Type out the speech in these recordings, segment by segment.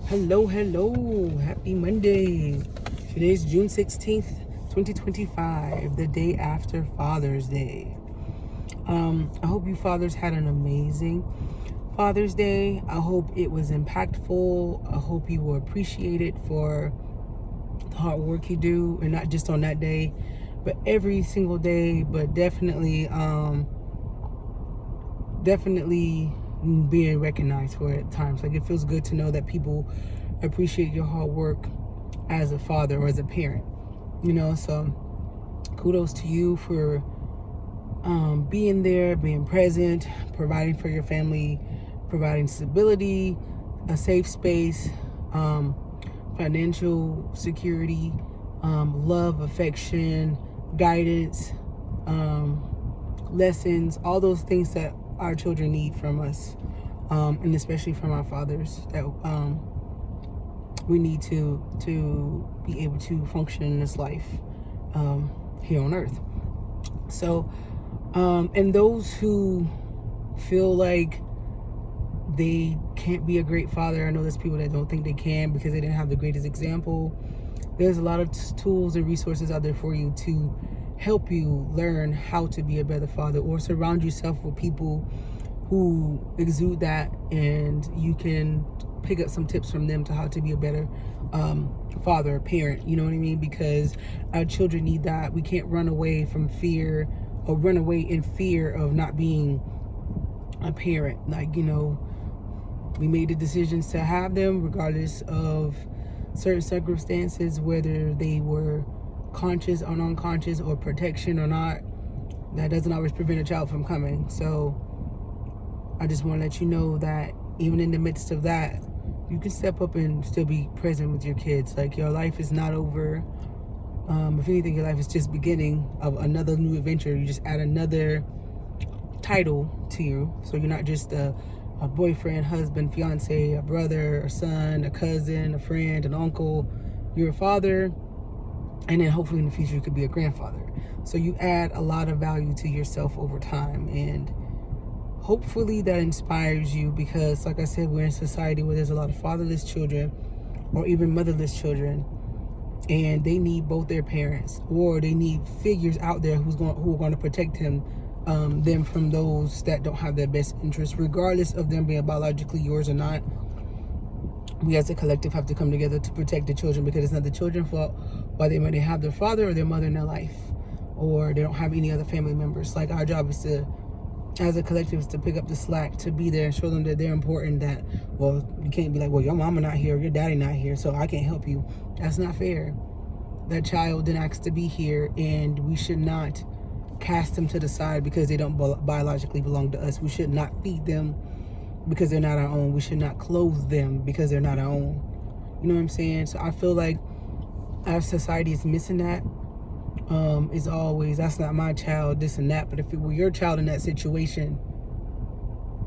Hello, happy Monday. Today's June 16th, 2025, the day after Father's Day. I hope you fathers had an amazing Father's Day. I hope it was impactful. I hope you were appreciated for the hard work you do, and not just on that day, but every single day, but definitely being recognized for it at times. Like, it feels good to know that people appreciate your hard work as a father or as a parent, so kudos to you for being there, being present, providing for your family, providing stability, a safe space, financial security, love, affection, guidance, lessons, all those things that our children need from us, and especially from our fathers, that we need to be able to function in this life here on earth. So and those who feel like they can't be a great father, I know there's people that don't think they can because they didn't have the greatest example. There's a lot of tools and resources out there for you to help you learn how to be a better father, or surround yourself with people who exude that, and you can pick up some tips from them to how to be a better father or parent, you know what I mean? Because our children need that. We can't run away from fear, or run away in fear of not being a parent. Like, we made the decisions to have them regardless of certain circumstances, whether they were conscious or unconscious, or protection or not. That doesn't always prevent a child from coming. So I just want to let you know that even in the midst of that, you can step up and still be present with your kids. Like, your life is not over. If anything, your life is just beginning of another new adventure. You just add another title to you. So you're not just a boyfriend, husband, fiance, a brother, a son, a cousin, a friend, an uncle. You're a father, and then hopefully in the future you could be a grandfather. So you add a lot of value to yourself over time, and hopefully that inspires you, because like I said, we're in a society where there's a lot of fatherless children, or even motherless children, and they need both their parents, or they need figures out there who are going to protect them from those that don't have their best interests, regardless of them being biologically yours or not. We as a collective have to come together to protect the children, because it's not the children's fault why they might have their father or their mother in their life, or they don't have any other family members. Like, our job is to, as a collective, is to pick up the slack, to be there and show them that they're important. That, well, you can't be like, well, your mama not here, your daddy not here, so I can't help you. That's not fair. That child didn't ask to be here, and we should not cast them to the side because they don't biologically belong to us. We should not feed them because they're not our own. We should not clothe them because they're not our own. You know what I'm saying? So I feel like our society is missing that. Is always, that's not my child, this and that. But if it were your child in that situation,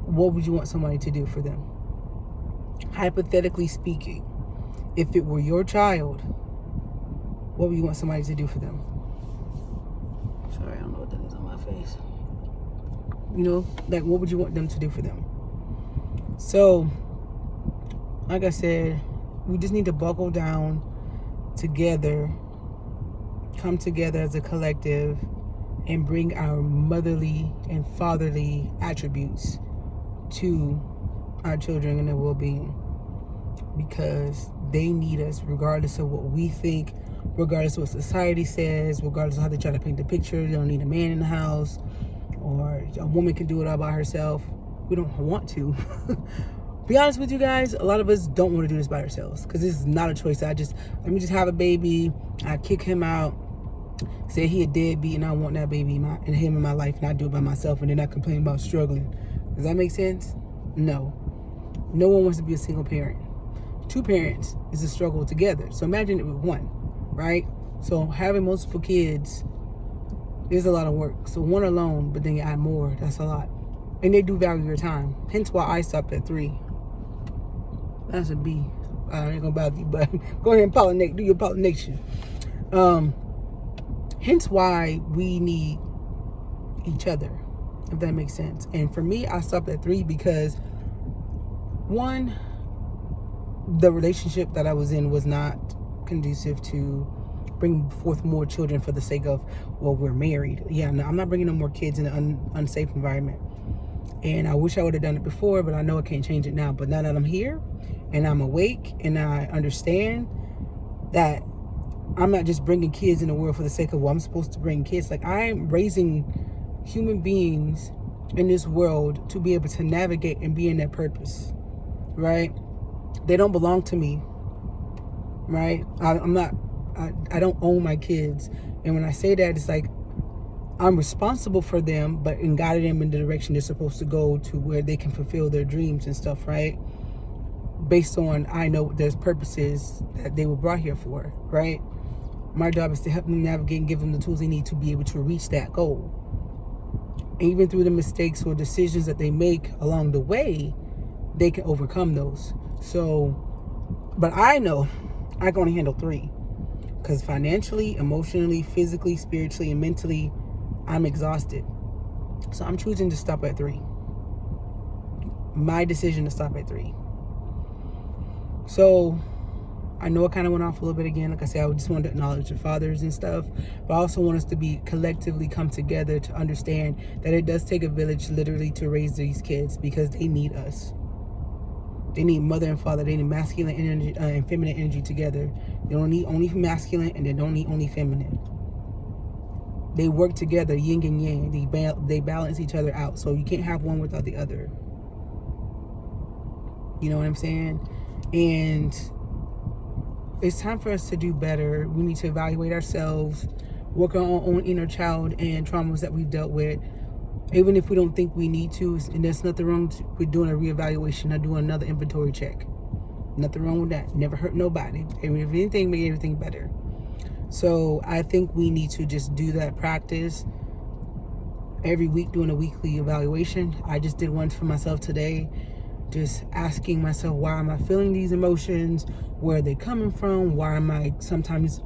what would you want somebody to do for them? Hypothetically speaking, if it were your child, what would you want somebody to do for them? Sorry, I don't know what that is on my face. Like, what would you want them to do for them? So, like I said, we just need to buckle down together, come together as a collective, and bring our motherly and fatherly attributes to our children and their well-being, because they need us regardless of what we think, regardless of what society says, regardless of how they try to paint the picture. They don't need a man in the house, or a woman can do it all by herself. We don't want to. Be honest with you guys, a lot of us don't want to do this by ourselves, because this is not a choice. Let me just have a baby, I kick him out, say he a deadbeat, and I want that baby and him in my life, and I do it by myself, and then I complain about struggling. Does that make sense? No. No one wants to be a single parent. Two parents is a struggle together. So imagine it with one, right? So having multiple kids is a lot of work. So one alone, but then you add more, that's a lot. And they do value your time. Hence why I stopped at 3. That's a B. I ain't gonna bother you, but go ahead and pollinate, do your pollination. Hence why we need each other, if that makes sense. And for me, I stopped at 3 because, one, the relationship that I was in was not conducive to bring forth more children for the sake of, well, we're married. Yeah, no, I'm not bringing no more kids in an unsafe environment. And I wish I would have done it before, but I know I can't change it now. But now that I'm here and I'm awake and I understand that I'm not just bringing kids in the world for the sake of, well, I'm supposed to bring kids. Like, I'm raising human beings in this world to be able to navigate and be in their purpose, right? They don't belong to me, right? I don't own my kids. And when I say that, it's like I'm responsible for them, but in guiding them in the direction they're supposed to go to, where they can fulfill their dreams and stuff, right? Based on, I know there's purposes that they were brought here for, right? My job is to help them navigate and give them the tools they need to be able to reach that goal. And even through the mistakes or decisions that they make along the way, they can overcome those. So, but I know I can only handle 3, because financially, emotionally, physically, spiritually, and mentally, I'm exhausted. So I'm choosing to stop at 3. My decision to stop at 3. So I know I kind of went off a little bit again. Like I said, I just wanted to acknowledge the fathers and stuff, but I also want us to be collectively come together to understand that it does take a village literally to raise these kids, because they need us. They need mother and father. They need masculine energy and feminine energy together. They don't need only masculine, and they don't need only feminine. They work together, yin and yang. They balance each other out. So you can't have one without the other. You know what I'm saying? And it's time for us to do better. We need to evaluate ourselves, work on our own inner child and traumas that we've dealt with, even if we don't think we need to. And there's nothing wrong with doing a reevaluation or doing another inventory check. Nothing wrong with that. Never hurt nobody. And if anything, make everything better. So I think we need to just do that practice every week, doing a weekly evaluation. I just did one for myself today, just asking myself, why am I feeling these emotions? Where are they coming from? Why am I sometimes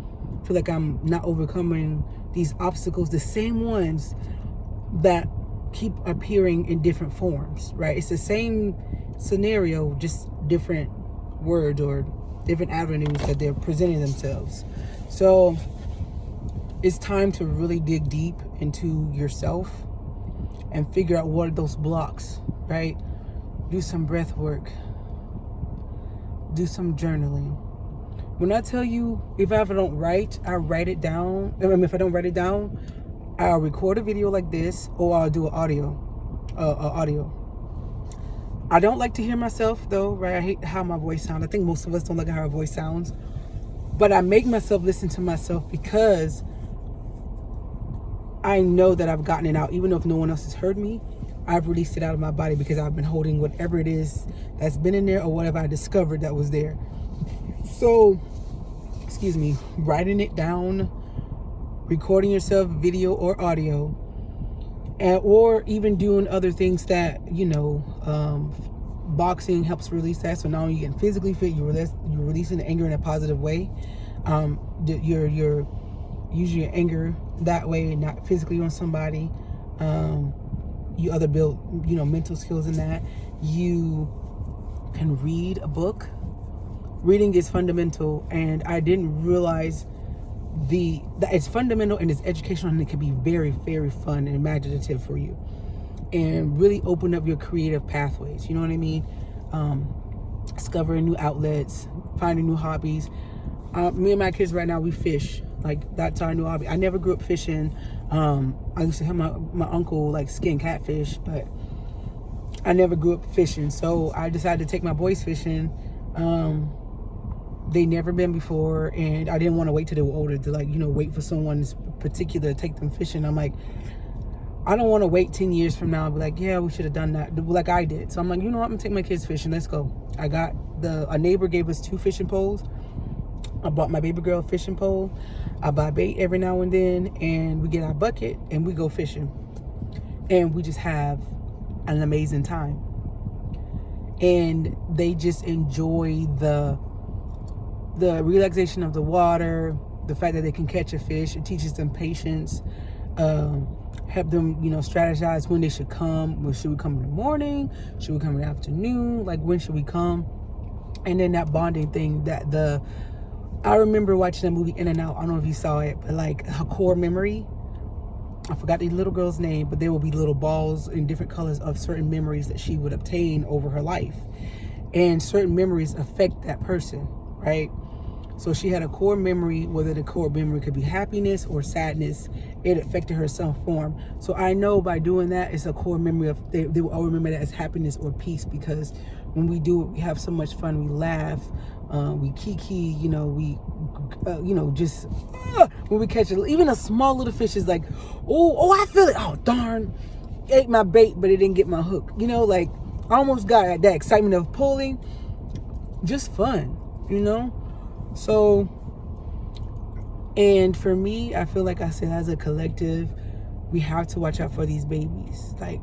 feel like I'm not overcoming these obstacles, the same ones that keep appearing in different forms, right? It's the same scenario, just different words or different avenues that they're presenting themselves. So it's time to really dig deep into yourself and figure out what are those blocks, right? Do some breath work. Do some journaling. When I tell you, if I ever don't write, I write it down. I mean, if I don't write it down, I'll record a video like this, or I'll do an audio. I don't like to hear myself though, right? I hate how my voice sounds. I think most of us don't like how our voice sounds. But I make myself listen to myself because I know that I've gotten it out. Even though if no one else has heard me, I've released it out of my body because I've been holding whatever it is that's been in there, or whatever I discovered that was there. So, excuse me, writing it down, recording yourself, video or audio, or even doing other things that, boxing helps release that. So now you're getting physically fit, you're releasing the anger in a positive way. You're using your anger that way, not physically on somebody. You other build, mental skills in that. You can read a book. Reading is fundamental, and I didn't realize that it's fundamental and it's educational, and it can be very, very fun and imaginative for you, and really open up your creative pathways. You know what I mean? Discovering new outlets, finding new hobbies. Me and my kids right now, we fish. Like, that's our new hobby. I never grew up fishing. I used to have my uncle skin catfish, but I never grew up fishing. So I decided to take my boys fishing. They never been before, and I didn't want to wait till they were older to wait for someone particular to take them fishing. I'm like, I don't want to wait 10 years from now and be like, yeah, we should have done that like I did. So I'm like, you know what, I'm gonna take my kids fishing. Let's go. A neighbor gave us 2 fishing poles. I bought my baby girl a fishing pole. I buy bait every now and then, and we get our bucket and we go fishing, and we just have an amazing time. And they just enjoy the relaxation of the water, the fact that they can catch a fish. It teaches them patience, help them, strategize when they should come. Should we come in the morning? Should we come in the afternoon? When should we come? And then that bonding thing, I remember watching that movie In and Out. I don't know if you saw it, but like her core memory, I forgot the little girl's name, but there will be little balls in different colors of certain memories that she would obtain over her life. And certain memories affect that person, right? So she had a core memory, whether the core memory could be happiness or sadness, it affected her some form. So I know by doing that, it's a core memory of, they will all remember that as happiness or peace, because when we do it, we have so much fun, we laugh, we kiki, just when we catch it, even a small little fish is like, oh, I feel it, oh darn, ate my bait, but it didn't get my hook. Like I almost got that excitement of pulling, just fun, So, and for me, I feel like I said, as a collective, we have to watch out for these babies. Like,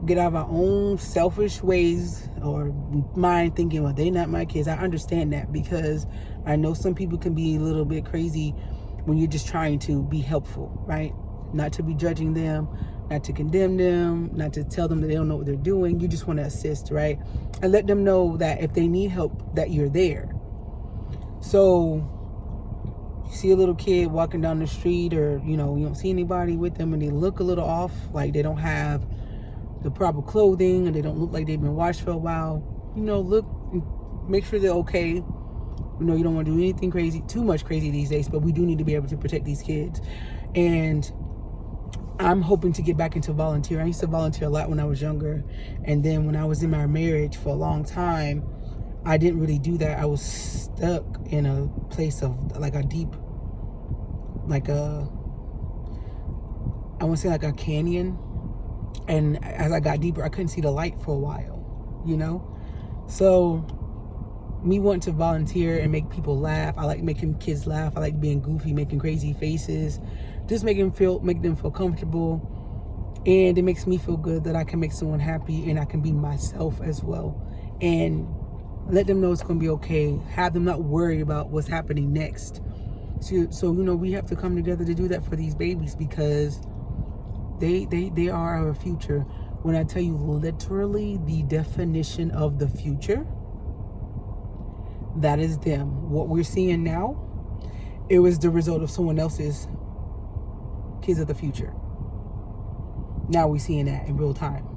get out of our own selfish ways or mind thinking, well, they're not my kids. I understand that, because I know some people can be a little bit crazy when you're just trying to be helpful, right? Not to be judging them, not to condemn them, not to tell them that they don't know what they're doing. You just want to assist, right? And let them know that if they need help, that you're there. So you see a little kid walking down the street, or you don't see anybody with them, and they look a little off, like they don't have the proper clothing, and they don't look like they've been washed for a while. Look, make sure they're okay. You don't want to do anything crazy, too much crazy these days, but we do need to be able to protect these kids. And I'm hoping to get back into volunteering. I used to volunteer a lot when I was younger, and then when I was in my marriage for a long time, I didn't really do that. I was stuck in a place of like a deep, like I want to say like a canyon. And as I got deeper, I couldn't see the light for a while, So me wanting to volunteer and make people laugh. I like making kids laugh. I like being goofy, making crazy faces, just make them feel comfortable. And it makes me feel good that I can make someone happy, and I can be myself as well. And let them know it's going to be okay. Have them not worry about what's happening next. So we have to come together to do that for these babies, because they are our future. When I tell you literally the definition of the future, that is them. What we're seeing now, it was the result of someone else's kids of the future. Now we're seeing that in real time.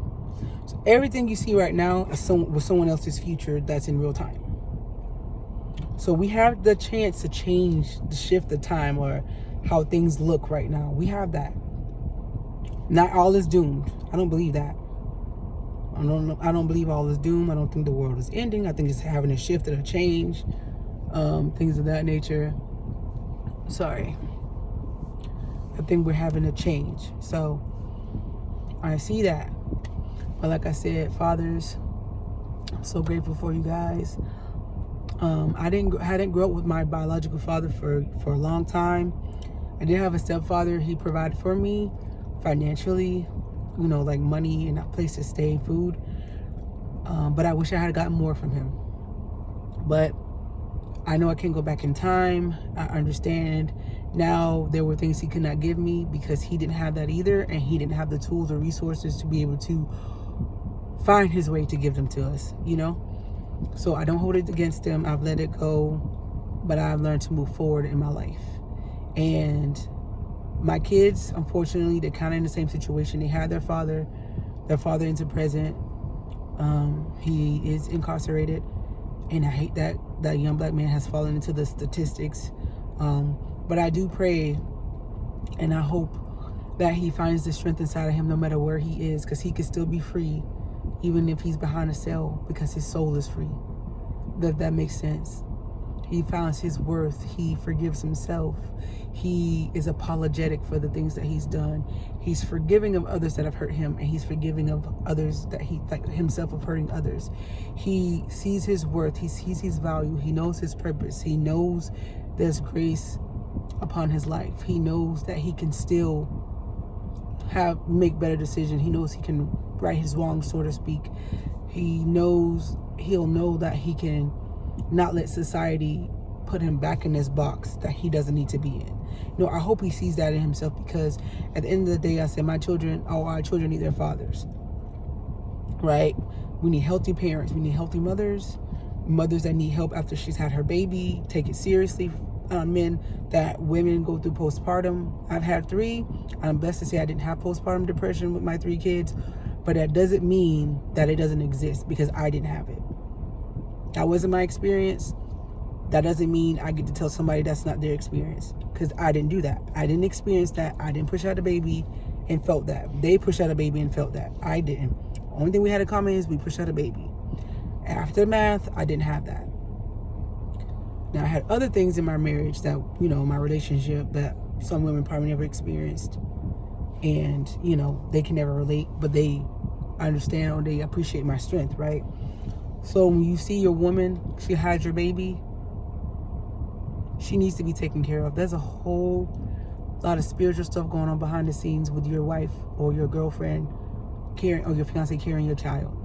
So everything you see right now is with someone else's future that's in real time. So we have the chance to shift the time, or how things look right now. We have that. Not all is doomed. I don't believe that. I don't believe all is doomed. I don't think the world is ending. I think it's having a shift and a change. Things of that nature. Sorry. I think we're having a change. So I see that. But like I said, fathers, I'm so grateful for you guys. I hadn't grown up with my biological father for a long time. I did have a stepfather. He provided for me financially, like money and a place to stay, food. But I wish I had gotten more from him. But I know I can't go back in time. I understand now there were things he could not give me because he didn't have that either, and he didn't have the tools or resources to be able to find his way to give them to us, So I don't hold it against him. I've let it go, but I've learned to move forward in my life. And my kids, unfortunately, they're kind of in the same situation. They had their father into prison. He is incarcerated, and I hate that young black man has fallen into the statistics. But I do pray, and I hope that he finds the strength inside of him no matter where he is, because he could still be free even if he's behind a cell, because his soul is free. If that makes sense. He finds his worth. He forgives himself. He is apologetic for the things that he's done. He's forgiving of others that have hurt him, and he's forgiving of others that himself of hurting others. He sees his worth. He sees his value. He knows his purpose. He knows there's grace upon his life. He knows that he can still make better decisions. He knows he can right his wrongs, so to speak. He'll know that he can not let society put him back in this box that he doesn't need to be in. I hope he sees that in himself, because at the end of the day, I said our children need their fathers, right? We need healthy parents. We need healthy mothers. mothers that need help after she's had her baby, take it seriously. Men that women go through postpartum. I've had 3. I'm blessed to say I didn't have postpartum depression with my 3 kids, but that doesn't mean that it doesn't exist because I didn't have it. That wasn't my experience. That doesn't mean I get to tell somebody that's not their experience, because I didn't do that. I didn't experience that. I didn't push out a baby and felt that. They pushed out a baby and felt that. I didn't. Only thing we had in common is we pushed out a baby. Aftermath, I didn't have that. Now, I had other things in my marriage that, my relationship that some women probably never experienced. And, they can never relate, but they understand or they appreciate my strength, right? So when you see your woman, she has your baby, she needs to be taken care of. There's a whole lot of spiritual stuff going on behind the scenes with your wife or your girlfriend carrying, or your fiance carrying your child.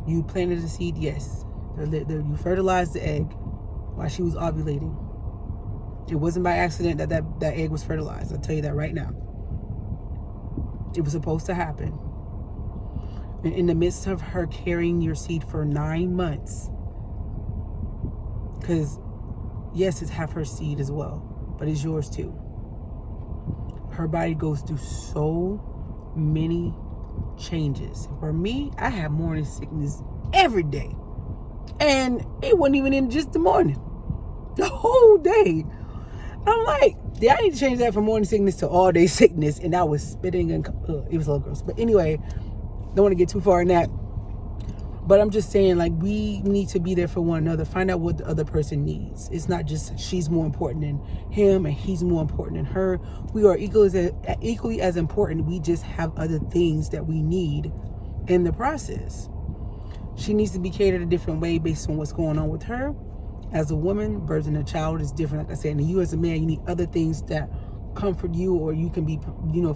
You planted the seed, yes. You fertilized the egg while she was ovulating. It wasn't by accident that egg was fertilized. I'll tell you that right now. It was supposed to happen. And in the midst of her carrying your seed for 9 months, because yes, it's half her seed as well, but it's yours too. Her body goes through so many changes. For me, I have morning sickness every day. And it wasn't even in just the morning. The whole day. I'm like, I need to change that from morning sickness to all day sickness. And I was spitting and it was a little gross. But anyway, don't want to get too far in that. But I'm just saying, like, we need to be there for one another. Find out what the other person needs. It's not just she's more important than him and he's more important than her. We are equally as important. We just have other things that we need in the process. She needs to be catered a different way based on what's going on with her. As a woman, birthing a child is different. Like I said, and you as a man, you need other things that comfort you, or you can be,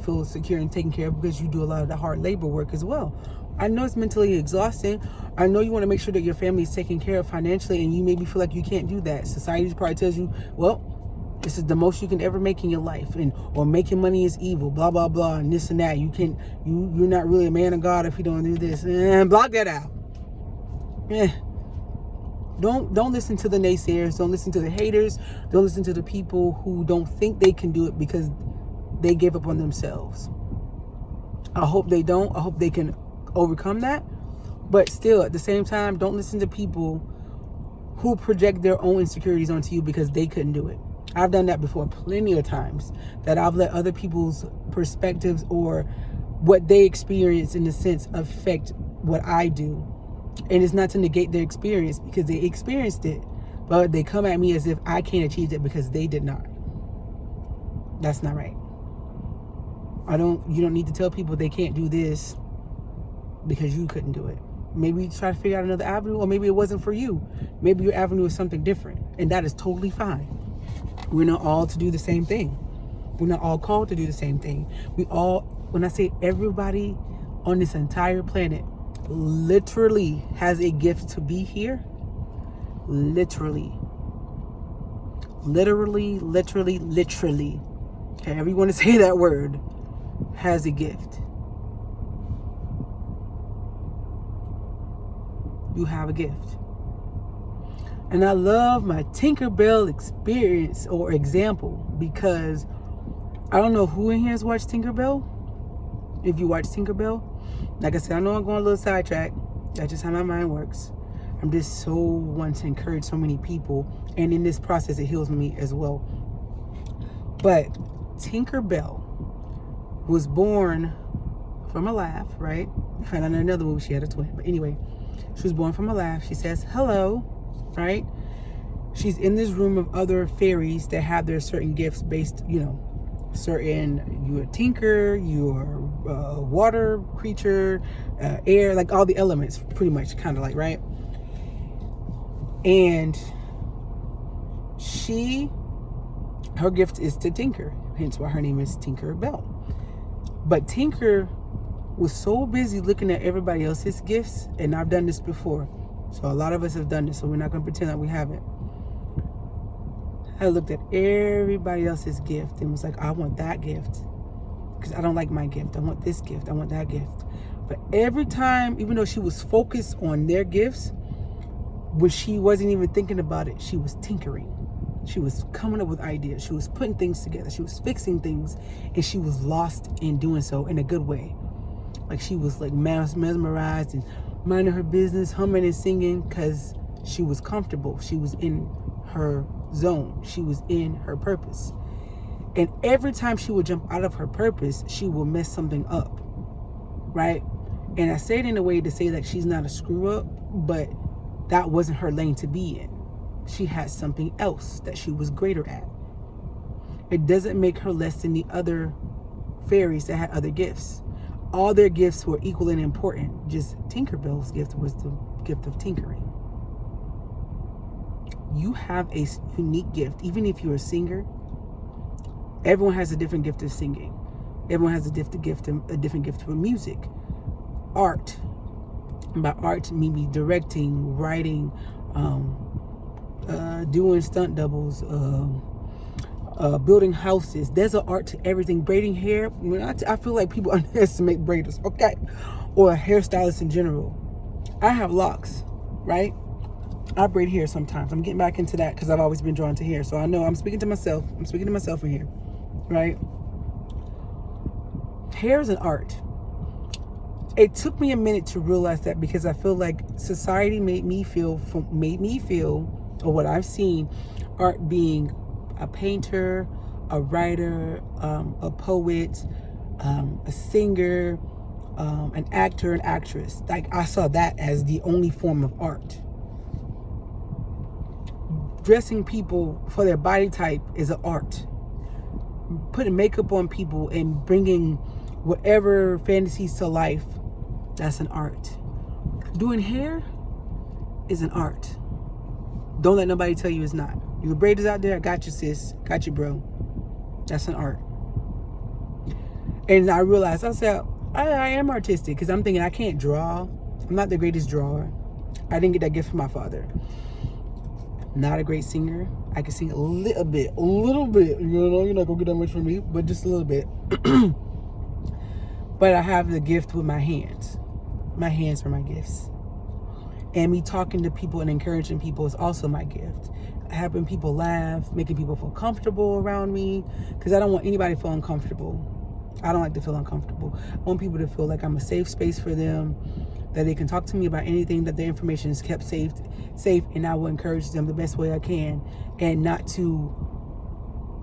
feel secure and taken care of because you do a lot of the hard labor work as well. I know it's mentally exhausting. I know you want to make sure that your family is taken care of financially, and you maybe feel like you can't do that. Society probably tells you, well, this is the most you can ever make in your life, or making money is evil, blah blah blah, and this and that. You're not really a man of God if you don't do this. And block that out. Don't listen to the naysayers. Don't listen to the haters. Don't listen to the people who don't think they can do it because they gave up on themselves. I hope they don't. I hope they can overcome that. But still, at the same time, don't listen to people who project their own insecurities onto you because they couldn't do it. I've done that before plenty of times, that I've let other people's perspectives or what they experience, in a sense, affect what I do. And it's not to negate their experience, because they experienced it, but they come at me as if I can't achieve it because they did not. That's not right. You don't need to tell people they can't do this because you couldn't do it. Maybe try to figure out another avenue, or maybe it wasn't for you. Maybe your avenue is something different, and that is totally fine. We're not all to do the same thing. We're not all called to do the same thing. When I say everybody on this entire planet literally has a gift to be here, literally, however you want to say that word, has a gift. You have a gift. And I love my Tinkerbell experience or example, because I don't know who in here has watched Tinkerbell. If you watch Tinkerbell, like I said, I know I'm going a little sidetrack. That's just how my mind works. I'm just so want to encourage so many people, and in this process, it heals me as well. But Tinkerbell was born from a laugh, right? I found out in another movie she had a twin, but anyway, she was born from a laugh. She says hello, right? She's in this room of other fairies that have their certain gifts based, you're a tinker, you're a water creature, air, like all the elements, pretty much, kind of like, right? And her gift is to tinker, hence why her name is Tinkerbell. But Tinker was so busy looking at everybody else's gifts, and I've done this before, so a lot of us have done this, so we're not going to pretend that we haven't. I looked at everybody else's gift and was like, I want that gift because I don't like my gift. I want this gift. I want that gift. But every time, even though she was focused on their gifts, when she wasn't even thinking about it, she was tinkering. She was coming up with ideas. She was putting things together. She was fixing things, and she was lost in doing so in a good way. Like she was like mesmerized and minding her business, humming and singing because she was comfortable. She was in her zone. She was in her purpose. And every time she would jump out of her purpose, she would mess something up, right? And I say it in a way to say that she's not a screw up, but that wasn't her lane to be in. She had something else that she was greater at. It doesn't make her less than the other fairies that had other gifts. All their gifts were equal and important. Just Tinkerbell's gift was the gift of tinkering. You have a unique gift. Even if you're a singer, everyone has a different gift of singing. Everyone has a different gift for music. Art. By art, maybe directing, writing, doing stunt doubles, building houses. There's an art to everything. Braiding hair. I feel like people underestimate braiders, okay? Or hairstylists in general. I have locks, right? I braid hair sometimes. I'm getting back into that because I've always been drawn to hair. So I know I'm speaking to myself. I'm speaking to myself in here, right? Hair is an art. It took me a minute to realize that because I feel like society made me feel, or what I've seen, art being a painter, a writer, a poet, a singer, an actor, an actress. Like I saw that as the only form of art. Dressing people for their body type is an art. Putting makeup on people and bringing whatever fantasies to life, that's an art. Doing hair is an art. Don't let nobody tell you it's not. You braiders out there, I got you, sis. Got you, bro. That's an art. And I realized, I said, I am artistic because I'm thinking I can't draw. I'm not the greatest drawer. I didn't get that gift from my father. Not a great singer. I can sing a little bit. You know, you're not gonna get that much from me, but just a little bit. But I have the gift with my hands. My hands are my gifts. And me talking to people and encouraging people is also my gift. Having people laugh, making people feel comfortable around me, because I don't want anybody to feel uncomfortable. I don't like to feel uncomfortable. I want people to feel like I'm a safe space for them, that they can talk to me about anything, that their information is kept safe, and I will encourage them the best way I can, and not to,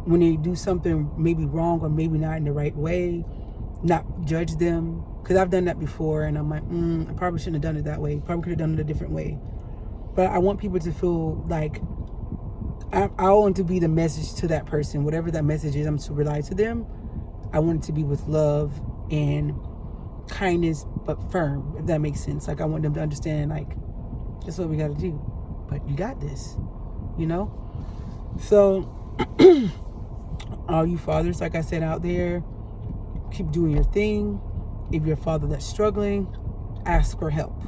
when they do something maybe wrong or maybe not in the right way, not judge them, because I've done that before, and I'm like, I probably shouldn't have done it that way. Probably could have done it a different way. But I want people to feel like I want to be the message to that person, whatever that message is. I'm to rely to them. I want it to be with love and kindness, but firm, if that makes sense. Like I want them to understand, like, that's what we got to do. But you got this, you know? So, all you fathers, like I said, out there, keep doing your thing. If you're a father that's struggling, ask for help.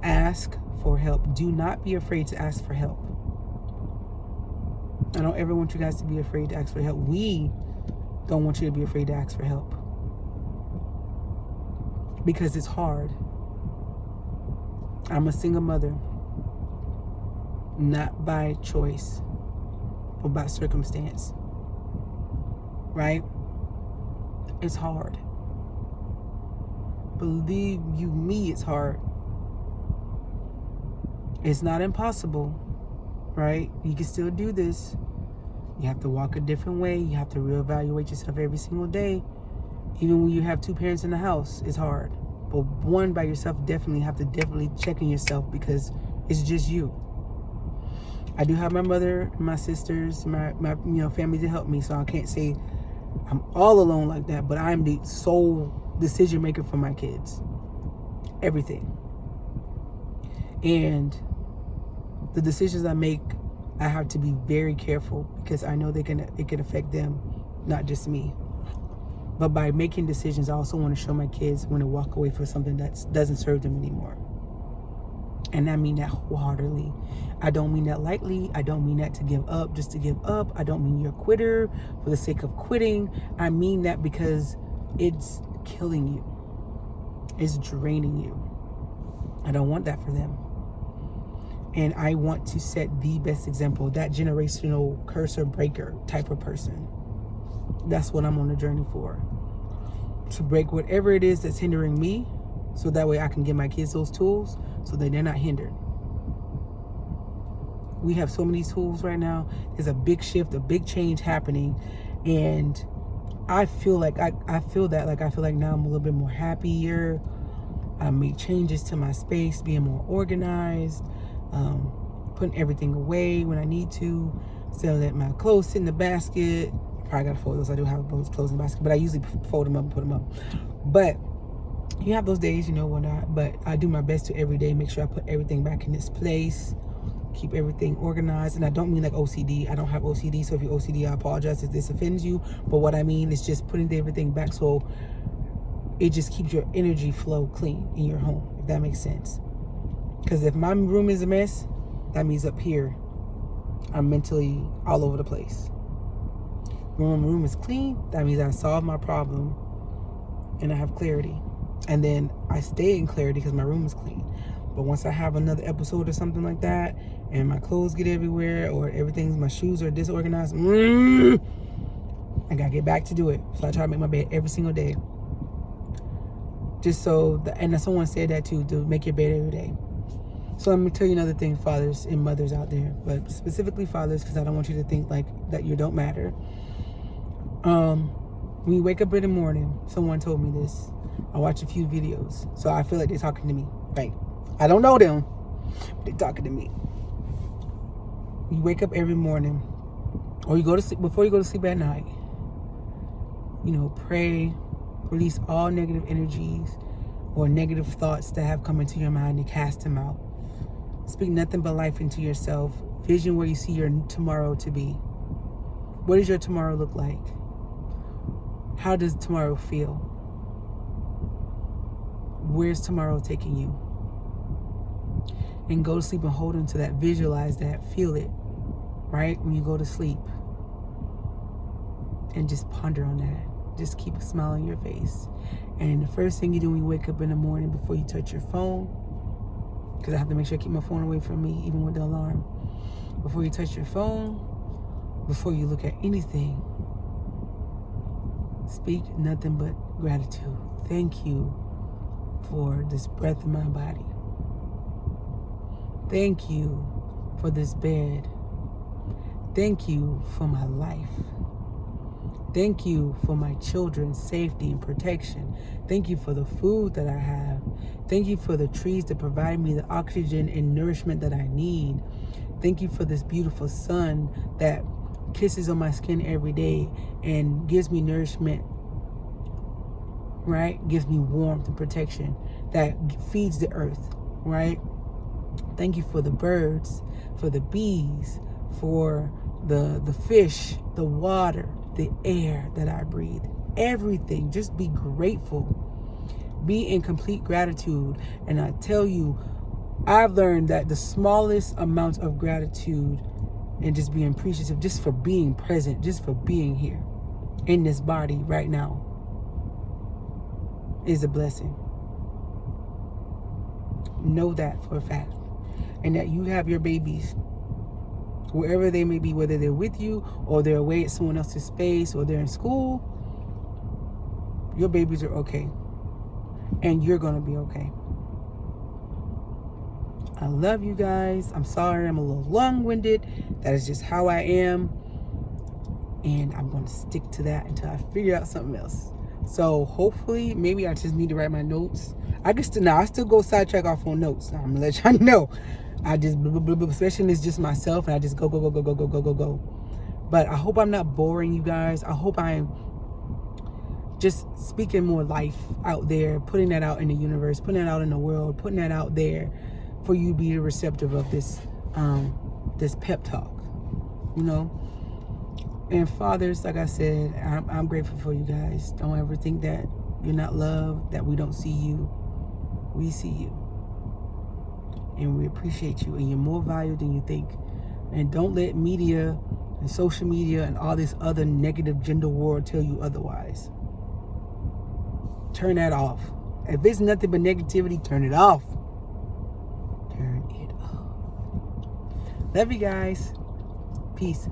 Ask for help. Do not be afraid to ask for help. I don't ever want you guys to be afraid to ask for help. We don't want you to be afraid to ask for help. Because it's hard. I'm a single mother. Not by choice, but by circumstance. Right? It's hard. Believe you me, it's hard. It's not impossible, right? You can still do this. You have to walk a different way. You have to reevaluate yourself every single day. Even when you have two parents in the house, it's hard. But one by yourself, definitely check in yourself, because it's just you. I do have my mother, my sisters, my family to help me, so I can't say I'm all alone like that, but I'm the sole decision maker for my kids. Everything. And the decisions I make, I have to be very careful, because I know it can affect them, not just me. But by making decisions, I also want to show my kids when to walk away from something that doesn't serve them anymore. And I mean that wholeheartedly. I don't mean that lightly. I don't mean that to give up just to give up. I don't mean you're a quitter for the sake of quitting. I mean that because it's killing you. It's draining you. I don't want that for them. And I want to set the best example, that generational curse or breaker type of person. That's what I'm on a journey for. To break whatever it is that's hindering me, so that way I can give my kids those tools so that they're not hindered. We have so many tools right now. There's a big shift, a big change happening. And I feel like I feel like now I'm a little bit more happier. I made changes to my space, being more organized, putting everything away when I need to, instead of letting my clothes sit in the basket. I probably gotta fold those. I do have those clothes in the basket, but I usually fold them up and put them up. But you have those days, whatnot. But I do my best to every day make sure I put everything back in its place, keep everything organized. And I don't mean like OCD. I don't have OCD, so if you're OCD, I apologize if this offends you. But what I mean is just putting everything back so it just keeps your energy flow clean in your home, if that makes sense. Because if my room is a mess, that means up here I'm mentally all over the place. When my room is clean, that means I solved my problem and I have clarity. And then I stay in clarity because my room is clean. But once I have another episode or something like that, and my clothes get everywhere, or my shoes are disorganized, I gotta get back to do it. So I try to make my bed every single day. Just so, and someone said that too, to make your bed every day. So let me tell you another thing, fathers and mothers out there, but specifically fathers, because I don't want you to think like that you don't matter. When you wake up in the morning, someone told me this. I watch a few videos, so I feel like they're talking to me. Right? I don't know them, but they're talking to me. You wake up every morning, or you go to sleep, before you go to sleep at night, pray, release all negative energies or negative thoughts that have come into your mind and cast them out. Speak nothing but life into yourself. Vision where you see your tomorrow to be. What does your tomorrow look like? How does tomorrow feel? Where's tomorrow taking you? And go to sleep and hold into that, visualize that, feel it, right? When you go to sleep. And just ponder on that. Just keep a smile on your face. And the first thing you do when you wake up in the morning before you touch your phone, because I have to make sure I keep my phone away from me, even with the alarm. Before you touch your phone, before you look at anything, speak nothing but gratitude. Thank you for this breath in my body. Thank you for this bed. Thank you for my life. Thank you for my children's safety and protection. Thank you for the food that I have. Thank you for the trees that provide me the oxygen and nourishment that I need. Thank you for this beautiful sun that kisses on my skin every day and gives me nourishment, right? Gives me warmth and protection that feeds the earth, right? Thank you for the birds, for the bees, for the fish, the water, the air that I breathe. Everything. Just be grateful. Be in complete gratitude. And I tell you, I've learned that the smallest amount of gratitude and just being appreciative, just for being present, just for being here in this body right now, is a blessing. Know that for a fact. And that you have your babies, wherever they may be, whether they're with you or they're away at someone else's space or they're in school, your babies are okay. And you're going to be okay. I love you guys. I'm sorry I'm a little long-winded. That is just how I am. And I'm going to stick to that until I figure out something else. So hopefully, maybe I just need to write my notes. I still go sidetrack off on notes. I'm going to let y'all know. I just, especially when it's just myself, and I just go. But I hope I'm not boring you guys. I hope I'm just speaking more life out there, putting that out in the universe, putting that out in the world, putting that out there for you to be receptive of this pep talk, And fathers, like I said, I'm grateful for you guys. Don't ever think that you're not loved, that we don't see you. We see you. And we appreciate you, and you're more valuable than you think. And don't let media and social media and all this other negative gender war tell you otherwise. Turn that off. If it's nothing but negativity, turn it off. Turn it off. Love you guys. Peace.